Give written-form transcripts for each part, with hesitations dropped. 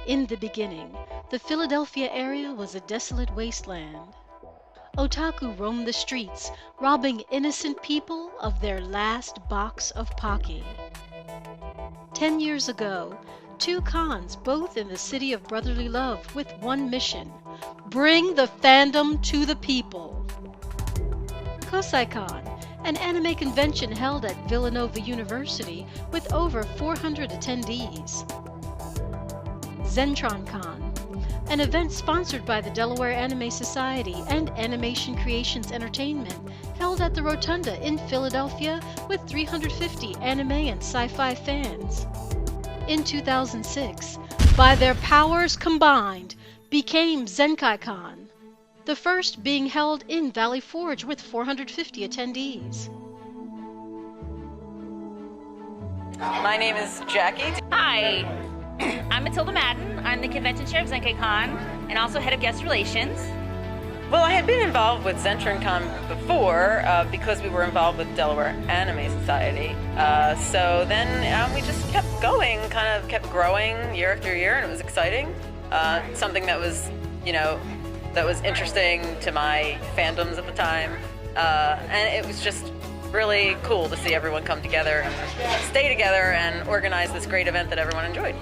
In the beginning, the Philadelphia area was a desolate wasteland. Otaku roamed the streets, robbing innocent people of their last box of Pocky. 10 years ago, two cons, both in the city of brotherly love, with one mission: bring the fandom to the people. Zenkaikon, an anime convention held at Villanova University with over 400 attendees. ZentroncCon, an event sponsored by the Delaware Anime Society and Animation Creations Entertainment, held at the Rotunda in Philadelphia with 350 anime and sci-fi fans. In 2006, by their powers combined, became Zenkaikon, the first being held in Valley Forge with 450 attendees. My name is Jackie. Hi, I'm Matilda Madden. I'm the convention chair of Zenkaikon and also head of guest relations. Well, I had been involved with Zentroncon before because we were involved with Delaware Anime Society. So then we just kept going, kind of kept growing year after year, and it was exciting. Something that was, that was interesting to my fandoms at the time. And it was just really cool to see everyone come together, stay together, and organize this great event that everyone enjoyed.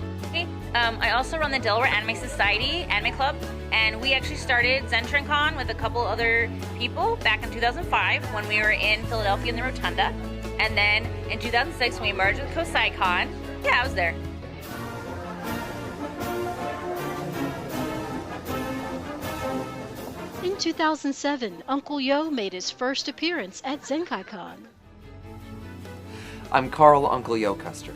I also run the Delaware Anime Society Anime Club, and we actually started Zentroncon with a couple other people back in 2005 when we were in Philadelphia in the Rotunda. And then in 2006 when we merged with Zenkaikon. Yeah, I was there. In 2007, Uncle Yo made his first appearance at Zenkaikon. I'm Carl Uncle Yo Custer.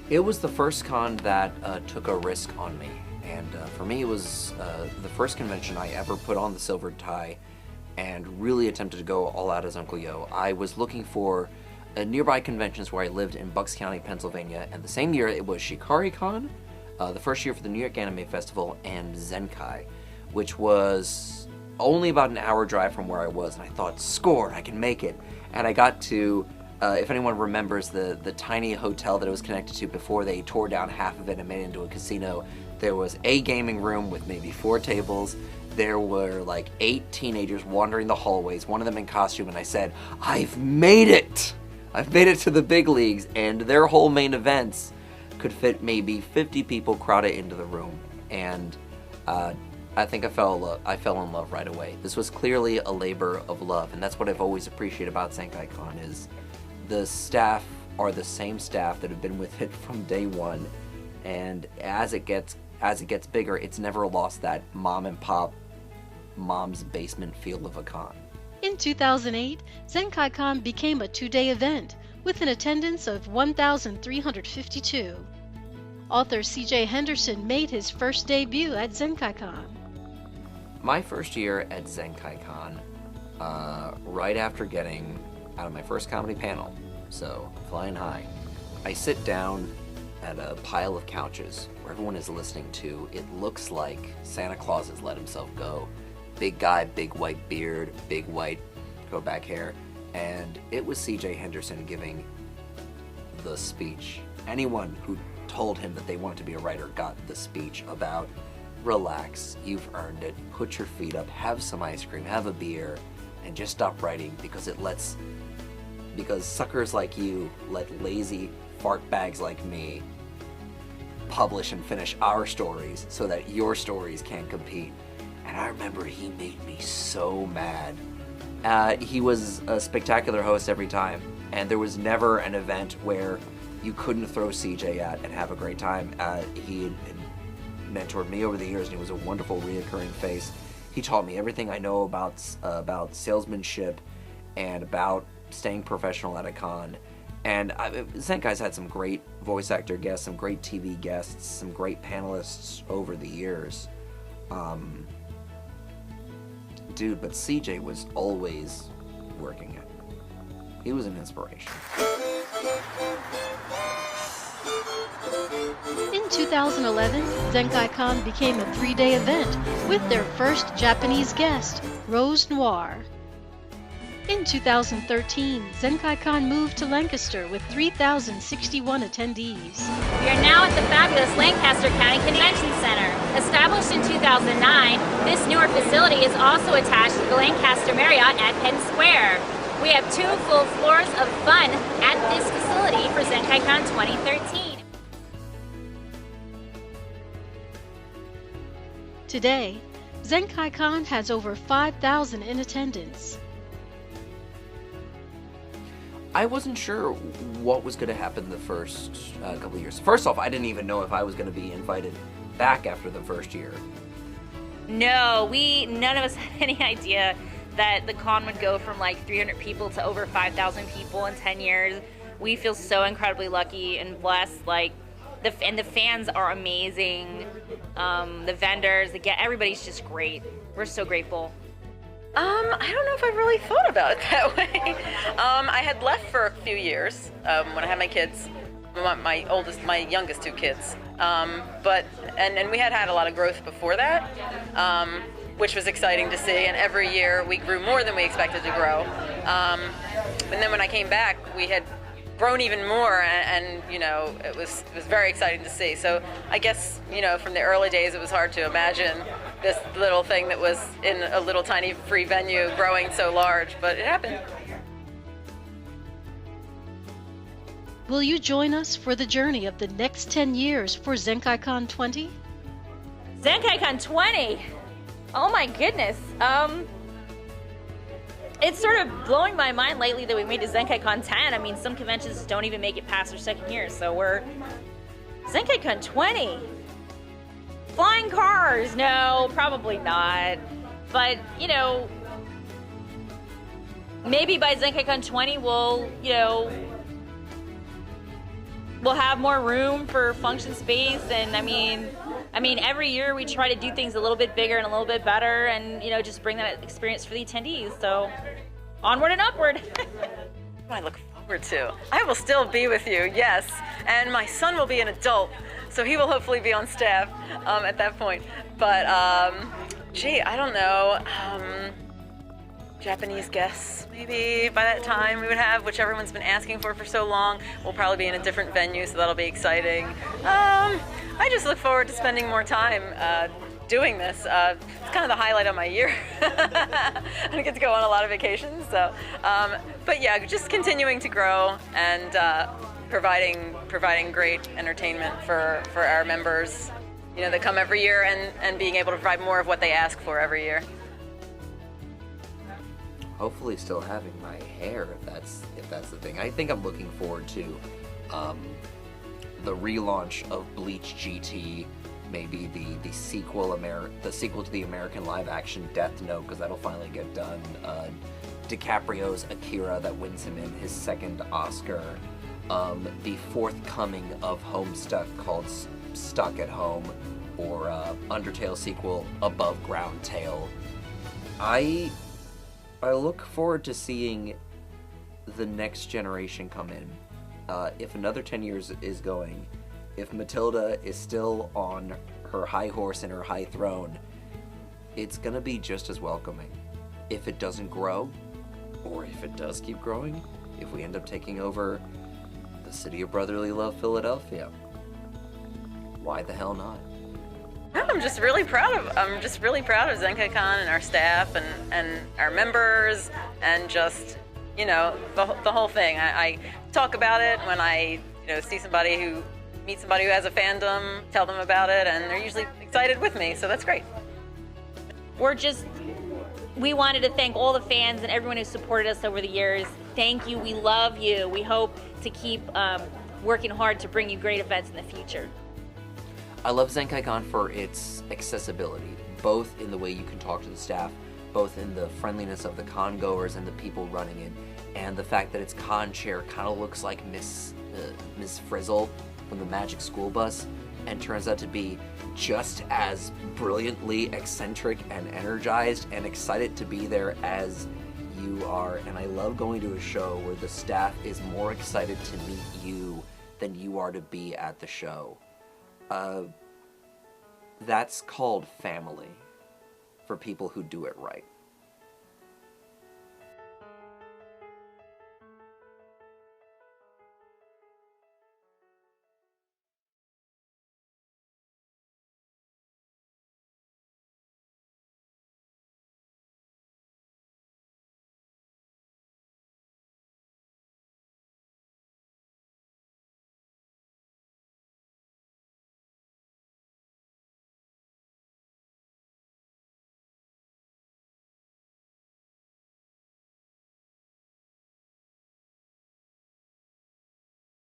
It was the first con that took a risk on me, and for me it was the first convention I ever put on the silver tie and really attempted to go all out as Uncle Yo. I was looking for nearby conventions where I lived in Bucks County, Pennsylvania, and the same year it was ShikariCon, the first year for the New York Anime Festival, and Zenkai, which was only about an hour drive from where I was, and I thought, score, I can make it. And I got to if anyone remembers the tiny hotel that it was connected to before they tore down half of it and made it into a casino, there was a gaming room with maybe 4 tables. There were like 8 teenagers wandering the hallways, one of them in costume, and I said, I've made it! I've made it to the big leagues, and their whole main events could fit maybe 50 people crowded into the room. And I think I fell in love right away. This was clearly a labor of love, and that's what I've always appreciated about Zenkaikon is the staff are the same staff that have been with it from day one, and as it gets bigger, it's never lost that mom and pop, mom's basement feel of a con. In 2008, Zenkaikon became a 2-day event with an attendance of 1,352. Author C.J. Henderson made his first debut at Zenkaikon. My first year at Zenkaikon, right after getting out of my first comedy panel, so flying high, I sit down at a pile of couches where everyone is listening to It Looks Like Santa Claus Has Let Himself Go. Big guy, big white beard, big white go back hair, and it was C.J. Henderson giving the speech. Anyone who told him that they wanted to be a writer got the speech about relax, you've earned it, put your feet up, have some ice cream, have a beer, and just stop writing because suckers like you let lazy fart bags like me publish and finish our stories so that your stories can't compete. And I remember he made me so mad. He was a spectacular host every time, and there was never an event where you couldn't throw CJ at and have a great time. He had mentored me over the years, and he was a wonderful reoccurring face. He taught me everything I know about salesmanship and about staying professional at a con. And Zenkai's had some great voice actor guests, some great TV guests, some great panelists over the years. Dude, but CJ was always working it. He was an inspiration. In 2011, Zenkaikon became a 3-day event with their first Japanese guest, Rose Noir. In 2013, Zenkaikon moved to Lancaster with 3,061 attendees. We are now at the fabulous Lancaster County Convention Center. Established in 2009, this newer facility is also attached to the Lancaster Marriott at Penn Square. We have 2 full floors of fun at this facility for Zenkaikon 2013. Today, Zenkaikon has over 5,000 in attendance. I wasn't sure what was going to happen the first couple of years. First off, I didn't even know if I was going to be invited back after the first year. No, none of us had any idea that the con would go from like 300 people to over 5,000 people in 10 years. We feel so incredibly lucky and blessed. Like, the fans are amazing. The vendors, everybody's just great. We're so grateful. I don't know if I really thought about it that way. I had left for a few years when I had my kids, my youngest 2 kids. But we had a lot of growth before that, which was exciting to see. And every year we grew more than we expected to grow. And then when I came back, we had grown even more, and it was very exciting to see. So I guess from the early days it was hard to imagine this little thing that was in a little tiny free venue growing so large, but it happened. Will you join us for the journey of the next 10 years for Zenkaikon 20? Zenkaikon 20? Oh my goodness. It's sort of blowing my mind lately that we made it Zenkaikon 10. I mean, some conventions don't even make it past their second year, so we're Zenkaikon 20. Flying cars? No, probably not. But, maybe by Zenkaikon 20 we'll have more room for function space, and I mean every year we try to do things a little bit bigger and a little bit better, and just bring that experience for the attendees. So onward and upward. I look forward to. I will still be with you, yes, and my son will be an adult, so he will hopefully be on staff at that point. But gee, I don't know. Japanese guests, maybe by that time we would have, which everyone's been asking for so long. We'll probably be in a different venue, so that'll be exciting. I just look forward to spending more time doing this. It's kind of the highlight of my year. I get to go on a lot of vacations, so. But yeah, just continuing to grow and providing great entertainment for our members, that come every year, and being able to provide more of what they ask for every year. Hopefully still having my hair, if that's the thing. I think I'm looking forward to the relaunch of Bleach GT, maybe the sequel to the American live-action Death Note, because that'll finally get done. DiCaprio's Akira, that wins him in his 2nd Oscar. The forthcoming of Homestuck called Stuck at Home, or Undertale sequel Above Ground Tale. I look forward to seeing the next generation come in. If another 10 years is going, if Matilda is still on her high horse and her high throne, it's gonna be just as welcoming. If it doesn't grow, or if it does keep growing, if we end up taking over the city of brotherly love, Philadelphia, why the hell not? I'm just really proud of Zenkaikon and our staff and our members, and just the whole thing. I talk about it when I meet somebody who has a fandom, tell them about it, and they're usually excited with me, so that's great. We wanted to thank all the fans and everyone who supported us over the years. Thank you. We love you. We hope to keep working hard to bring you great events in the future. I love Zenkaikon for its accessibility, both in the way you can talk to the staff, both in the friendliness of the con goers and the people running it, and the fact that its con chair kind of looks like Miss Frizzle from the Magic School Bus, and turns out to be just as brilliantly eccentric and energized and excited to be there as you are. And I love going to a show where the staff is more excited to meet you than you are to be at the show. That's called family for people who do it right.